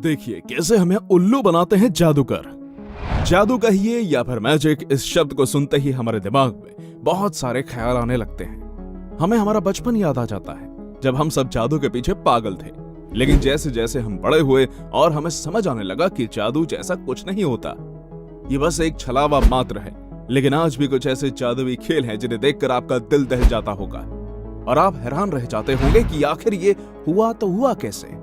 देखिए कैसे हमें उल्लू बनाते हैं जादूगर। जादू कहिए या फिर मैजिक, इस शब्द को सुनते ही हमारे दिमाग में बहुत सारे ख्याल आने लगते हैं। हमें हमारा बचपन याद आ जाता है जब हम सब जादू के पीछे पागल थे। लेकिन जैसे जैसे हम बड़े हुए और हमें समझ आने लगा कि जादू जैसा कुछ नहीं होता, ये बस एक छलावा मात्र है। लेकिन आज भी कुछ ऐसे जादुई खेल हैं जिन्हें देखकर आपका दिल दहल जाता होगा और आप हैरान रह जाते होंगे कि आखिर ये हुआ तो हुआ कैसे।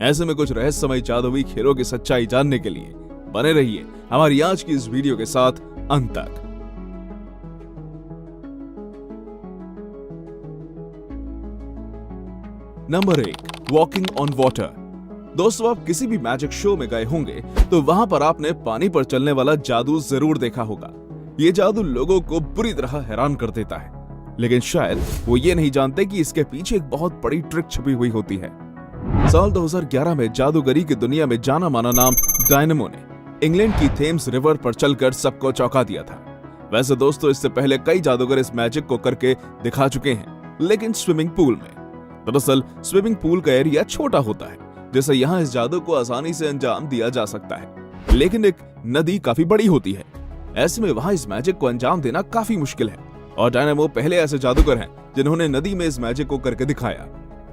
ऐसे में कुछ रहस्यमय जादुई खेलों की सच्चाई जानने के लिए बने रहिए हमारी आज की इस वीडियो के साथ अंत तक। Number 1, walking on water. दोस्तों, आप किसी भी मैजिक शो में गए होंगे तो वहां पर आपने पानी पर चलने वाला जादू जरूर देखा होगा। ये जादू लोगों को बुरी तरह हैरान कर देता है, लेकिन शायद वो ये नहीं जानते कि इसके पीछे एक बहुत बड़ी ट्रिक छुपी हुई होती है। साल 2011 में जादूगरी की दुनिया में जाना माना नाम डायनेमो ने इंग्लैंड की थेम्स रिवर पर चलकर सबको चौंका दिया था। वैसे दोस्तों, इससे पहले कई जादूगर इस मैजिक को करके दिखा चुके हैं, लेकिन स्विमिंग पूल में। दरअसल स्विमिंग पूल का एरिया छोटा होता है, जिससे यहाँ इस जादू को आसानी से अंजाम दिया जा सकता है। लेकिन एक नदी काफी बड़ी होती है, ऐसे में वहां इस मैजिक को अंजाम देना काफी मुश्किल है। और डायनेमो पहले ऐसे जादूगर हैं जिन्होंने नदी में इस मैजिक को करके दिखाया।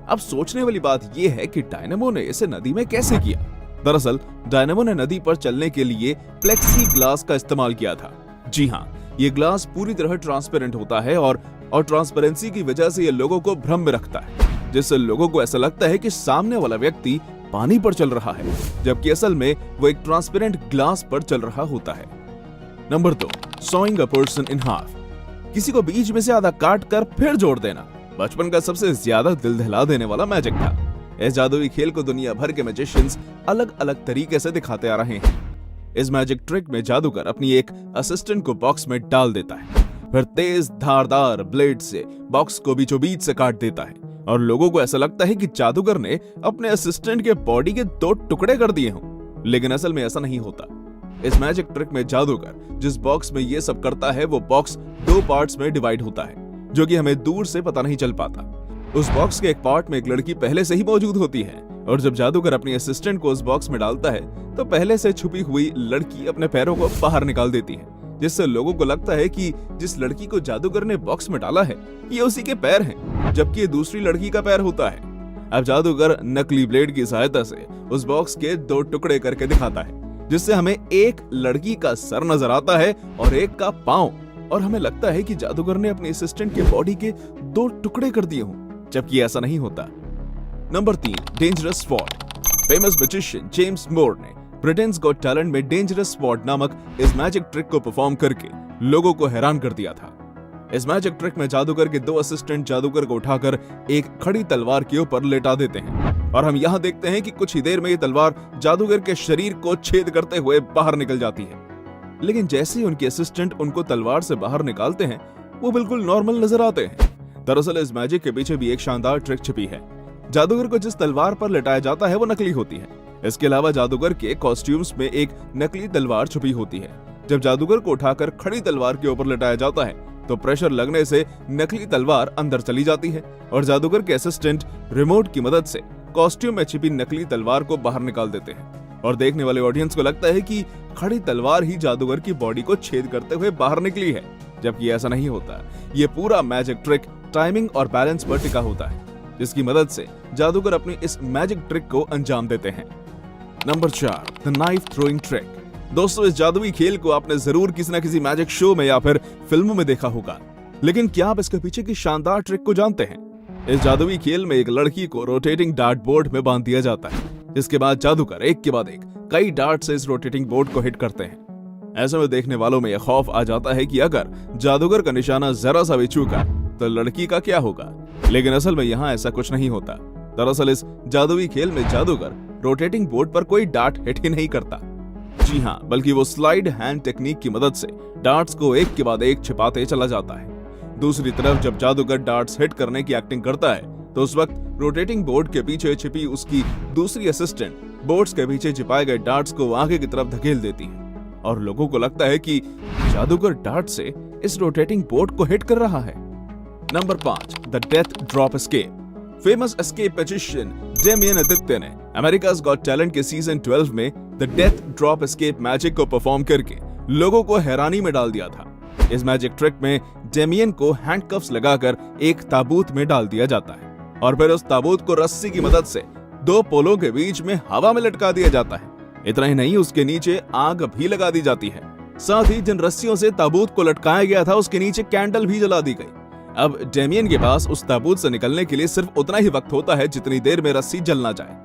अब सोचने वाली बात यह है कि डायनेमो ने इसे नदी में कैसे किया। दरअसल डायनेमो ने नदी पर चलने के लिए प्लेक्सी ग्लास का इस्तेमाल किया था। जी हाँ, ये ग्लास पूरी तरह ट्रांसपेरेंट होता है और ट्रांसपेरेंसी की वजह से ये लोगों को भ्रम में रखता है, जिससे लोगों को ऐसा लगता है कि सामने वाला व्यक्ति पानी पर चल रहा है, जबकि असल में वो एक ट्रांसपेरेंट ग्लास पर चल रहा होता है। Number 2, sawing a person in half. किसी को बीच में से आधा काट कर फिर जोड़ देना बचपन का सबसे ज्यादा दिल दहला देने वाला मैजिक था। इस जादुई खेल को दुनिया भर के मैजिशियंस अलग अलग तरीके से दिखाते आ रहे हैं। इस मैजिक ट्रिक में जादूगर अपनी एक असिस्टेंट को बॉक्स में डाल देता है, फिर तेज धारदार ब्लेड से बॉक्स को बीचों बीच से काट देता है और लोगों को ऐसा लगता है कि जादूगर ने अपने असिस्टेंट के बॉडी के 2 टुकड़े कर दिए हों। लेकिन असल में ऐसा नहीं होता। इस मैजिक ट्रिक में जादूगर जिस बॉक्स में ये सब करता है वो बॉक्स 2 पार्ट्स में डिवाइड होता है, जो कि हमें दूर से पता नहीं चल पाता। उस बॉक्स के एक पार्ट में एक लड़की पहले से ही मौजूद होती है और जब जादूगर अपनी असिस्टेंट को उस बॉक्स में डालता है तो पहले से छुपी हुई लड़की अपने पैरों को बाहर निकाल देती है, जिससे लोगों को लगता है कि जिस लड़की को जादूगर ने बॉक्स में डाला है ये उसी के पैर हैं, जबकि ये दूसरी लड़की का पैर होता है। अब जादूगर नकली ब्लेड की सहायता से उस बॉक्स के 2 टुकड़े करके दिखाता है, जिससे हमें एक लड़की का सर नजर आता है और एक का पांव, और हमें लगता है कि जादूगर ने अपने असिस्टेंट के बॉडी के 2 टुकड़े कर दिए हों, जबकि ऐसा नहीं होता। Number 3, dangerous sword. Famous magician James More ने ब्रिटेन्स गॉट टैलेंट में डेंजरस स्वॉर्ड नामक इस मैजिक ट्रिक को परफॉर्म करके लोगों को हैरान कर दिया था। इस मैजिक ट्रिक में जादूगर के 2 असिस्टेंट जादूगर को उठाकर एक खड़ी तलवार के ऊपर लेटा देते हैं और हम यहाँ देखते हैं कि कुछ ही देर में ये तलवार जादूगर के शरीर को छेद करते हुए बाहर निकल जाती है। लेकिन जैसे ही उनके असिस्टेंट उनको तलवार से बाहर निकालते हैं वो बिल्कुल नॉर्मल नजर आते हैं। दरअसल इस मैजिक के पीछे भी एक शानदार ट्रिक छिपी है। जादूगर को जिस तलवार पर लटाया जाता है वो नकली होती है। इसके अलावा जादूगर के कॉस्ट्यूम्स में एक नकली तलवार छुपी होती है। जब जादूगर को उठाकर खड़ी तलवार के ऊपर लटाया जाता है तो प्रेशर लगने से नकली तलवार अंदर चली जाती है और जादूगर के असिस्टेंट रिमोट की मदद से कॉस्ट्यूम में छिपी नकली तलवार को बाहर निकाल देते हैं और देखने वाले ऑडियंस को लगता है कि खड़ी तलवार ही जादूगर की बॉडी को छेद करते हुए बाहर निकली है, जबकि ऐसा नहीं होता। ये पूरा मैजिक ट्रिक टाइमिंग और बैलेंस पर टिका होता है, जिसकी मदद से जादूगर अपनी इस मैजिक ट्रिक को अंजाम देते हैं। Number 4, the knife throwing trick. दोस्तों, इस जादुई खेल को आपने जरूर किसी न किसी मैजिक शो में या फिर फिल्मों में देखा होगा, लेकिन क्या आप इसके पीछे की शानदार ट्रिक को जानते हैं? इस जादुई खेल में एक लड़की को रोटेटिंग डार्ट बोर्ड में बांध दिया जाता है, जिसके बाद जादूगर एक के बाद एक कई डार्ट से इस रोटेटिंग बोर्ड को हिट करते हैं। ऐसे में देखने वालों में यह खौफ आ जाता है कि अगर जादूगर का निशाना जरा सा भी चूका तो लड़की का क्या होगा। लेकिन असल में यहाँ ऐसा कुछ नहीं होता। दरअसल इस जादुई खेल में जादूगर रोटेटिंग बोर्ड पर कोई डार्ट हिट ही नहीं करता। जी हाँ, बल्कि वो स्लाइड हैंड टेक्निक की मदद से डार्ट्स को एक के बाद एक छिपाते चला जाता है। दूसरी तरफ जब जादूगर डार्ट्स हिट करने की एक्टिंग करता है तो उस वक्त रोटेटिंग बोर्ड के पीछे छिपी उसकी दूसरी असिस्टेंट बोर्ड्स के पीछे छिपाए गए डार्ट्स को आगे की तरफ धकेल देती है और लोगों को लगता है कि जादूगर डार्ट से इस रोटेटिंग बोर्ड को हिट कर रहा है। Number 5, the death drop escape. Famous escape magician Damien Aditya ने अमेरिकाज़ गॉट टैलेंट के सीजन 12 में the death drop escape magic को परफॉर्म करके लोगों को हैरानी में डाल दिया था। इस मैजिक ट्रिक में डेमियन को हैंडकफ्स लगाकर एक ताबूत में डाल दिया जाता है और फिर उस ताबूत को रस्सी की मदद से 2 पोलों के बीच में हवा में लटका दिया जाता है। इतना ही नहीं, उसके नीचे आग भी लगा दी जाती है। साथ ही जिन रस्सियों से ताबूत को लटकाया गया था उसके नीचे कैंडल भी जला दी गई। अब डेमियन के पास उस ताबूत से निकलने के लिए सिर्फ उतना ही वक्त होता है जितनी देर में रस्सी जलना जाए।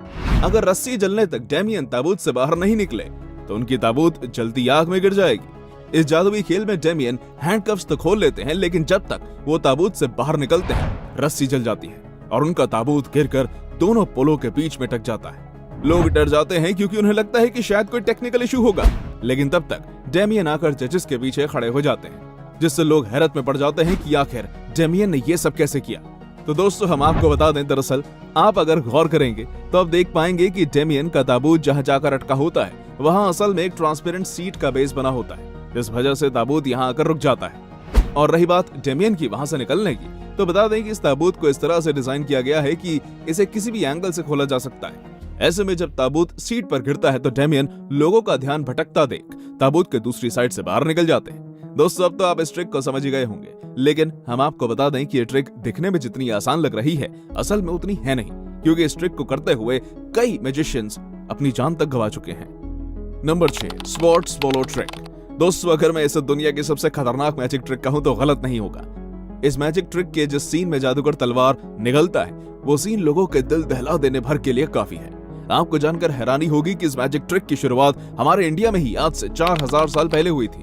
अगर रस्सी जलने तक डेमियन ताबूत से बाहर नहीं निकले तो उनकी ताबूत जलती आग में गिर जाएगी। इस जादुई खेल में डेमियन हैंडकफ्स तो खोल लेते हैं, लेकिन जब तक वो ताबूत से बाहर निकलते हैं रस्सी जल जाती है और उनका ताबूत गिरकर दोनों पोलों के बीच में टक जाता है। लोग डर जाते हैं क्योंकि उन्हें लगता है कि शायद कोई टेक्निकल इशू होगा, लेकिन तब तक डेमियन आकर जजेस के पीछे खड़े हो जाते हैं, जिससे लोग हैरत में पड़ जाते हैं कि आखिर डेमियन ने ये सब कैसे किया। तो दोस्तों, हम आपको बता दें, दरअसल आप अगर गौर करेंगे तो आप देख पाएंगे कि डेमियन का ताबूत जहां जाकर अटका होता है वहां असल में एक ट्रांसपेरेंट सीट का बेस बना होता है, जिस वजह से ताबूत यहां आकर रुक जाता है। और रही बात डेमियन की वहां से निकलने की, तो बता दें कि इस ताबूत को इस तरह से डिजाइन किया गया है कि इसे किसी भी एंगल से खोला जा सकता है। ऐसे में जब ताबूत सीट पर गिरता है तो डेमियन लोगों का ध्यान भटकता देख ताबूत के दूसरी साइड से बाहर निकल जाते हैं। दोस्तों, अब तो आप इस ट्रिक को समझ ही गए होंगे, लेकिन हम आपको बता दें कि ये ट्रिक दिखने में जितनी आसान लग रही है असल में उतनी है नहीं, क्योंकि इस ट्रिक को करते हुए कई मैजिशियंस अपनी जान तक गवा चुके हैं। Number 6, sword swallow trick. दोस्तों, अगर मैं इसे दुनिया की सबसे खतरनाक मैजिक ट्रिक कहूं तो गलत नहीं होगा। इस मैजिक ट्रिक के जिस सीन में जादूगर तलवार निगलता है वो सीन लोगों के दिल दहला देने भर के लिए काफी है। आपको जानकर हैरानी होगी कि इस मैजिक ट्रिक की शुरुआत हमारे इंडिया में ही आज से 4000 साल पहले हुई थी।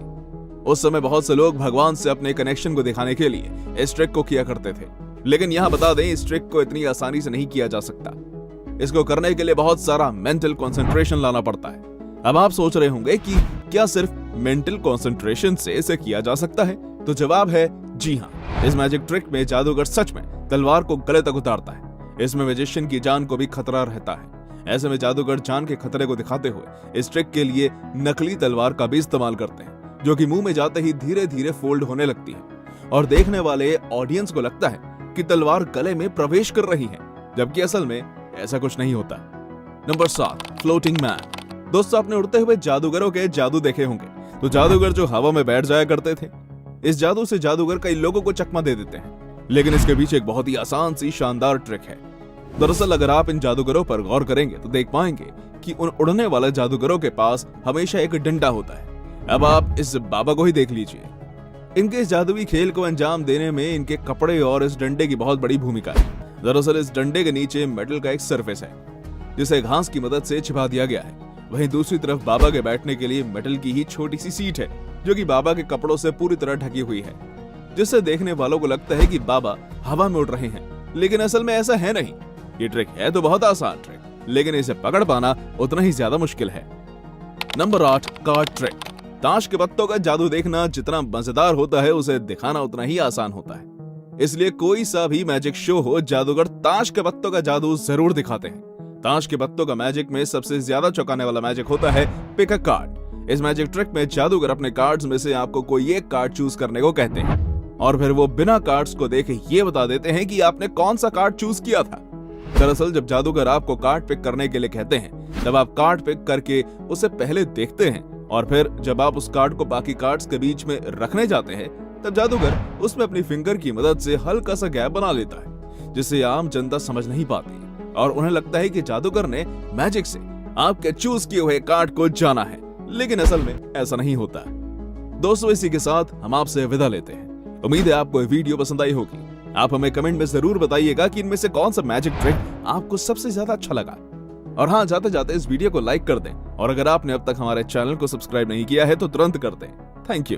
उस समय बहुत से लोग भगवान से अपने कनेक्शन को दिखाने के लिए इस ट्रिक को किया करते थे, लेकिन यहाँ बता दें, इस ट्रिक को इतनी आसानी से नहीं किया जा सकता। इसको करने के लिए बहुत सारा मेंटल कंसंट्रेशन लाना पड़ता है। अब आप सोच रहे होंगे कि क्या सिर्फ मेंटल कंसंट्रेशन से इसे किया जा सकता है? तो जवाब है जी हाँ। इस मैजिक ट्रिक में जादूगर सच में तलवार को गले तक उतारता है। इसमें मैजिशियन की जान को भी खतरा रहता है। ऐसे में जादूगर जान के खतरे को दिखाते हुए इस ट्रिक के लिए नकली तलवार का भी इस्तेमाल करते हैं, जो कि मुंह में जाते ही धीरे धीरे फोल्ड होने लगती है और देखने वाले ऑडियंस को लगता है कि तलवार गले में प्रवेश कर रही है, जबकि असल में ऐसा कुछ नहीं होता। Number 7, floating man. दोस्तों, आपने उड़ते हुए जादूगरों के जादू देखे होंगे। तो जादूगर जो हवा में बैठ जाया करते थे, इस जादू से जादूगर कई लोगों को चकमा दे देते हैं, लेकिन इसके पीछे एक बहुत ही आसान सी शानदार ट्रिक है। दरअसल अगर आप इन जादूगरों पर गौर करेंगे तो देख पाएंगे कि उन उड़ने वाले जादूगरों के पास हमेशा एक डंडा होता है। अब आप इस बाबा को ही देख लीजिए। इनके इस जादुई खेल को अंजाम देने में इनके कपड़े और इस डंडे की बहुत बड़ी भूमिका है। दरअसल इस डंडे के नीचे मेटल का एक सरफेस है, जिसे घास की मदद से छिपा दिया गया है। वहीं दूसरी तरफ बाबा के बैठने के लिए मेटल की ही छोटी सी सीट है, जो कि बाबा के कपड़ों से पूरी तरह ढकी हुई है, जिससे देखने वालों को लगता है कि बाबा हवा में उड़ रहे हैं, लेकिन असल में ऐसा है नहीं। ये ट्रिक है तो बहुत आसान ट्रिक, लेकिन इसे पकड़ पाना उतना ही ज्यादा मुश्किल है। Number 8, card trick. ताश के पत्तों का जादू देखना जितना मजेदार होता है, उसे दिखाना उतना ही आसान होता है। इसलिए कोई सा भी मैजिक शो हो, जादूगर ताश के पत्तों का जादू जरूर दिखाते हैं। ताश के पत्तों का मैजिक में सबसे ज्यादा चौंकाने वाला मैजिक होता है पिक अ कार्ड। इस मैजिक ट्रिक में जादूगर अपने कार्ड्स में से आपको कोई एक कार्ड चूज करने को कहते हैं और फिर वो बिना कार्ड्स को देखे ये बता देते हैं कि आपने कौन सा कार्ड चूज किया था। दरअसल जब जादूगर आपको कार्ड पिक करने के लिए कहते हैं, तब आप कार्ड पिक करके उसे पहले देखते हैं और फिर जब आप उस कार्ड को बाकी कार्ड्स के बीच में रखने जाते हैं, तब जादूगर उसमें अपनी फिंगर की मदद से हल्का सा गैप बना लेता है, जिसे आम जनता समझ नहीं पाती और उन्हें लगता है कि जादूगर ने मैजिक से आपके चूज किए हुए कार्ड को जाना है, लेकिन असल में ऐसा नहीं होता। दोस्तों, इसी के साथ हम आपसे विदा लेते हैं। उम्मीद है आपको ये वीडियो पसंद आई होगी। आप हमें कमेंट में जरूर बताइएगा कि इनमें से कौन सा मैजिक ट्रिक आपको सबसे ज्यादा अच्छा लगा। और हाँ, जाते जाते इस वीडियो को लाइक कर दें और अगर आपने अब तक हमारे चैनल को सब्सक्राइब नहीं किया है तो तुरंत कर दें। Thank you.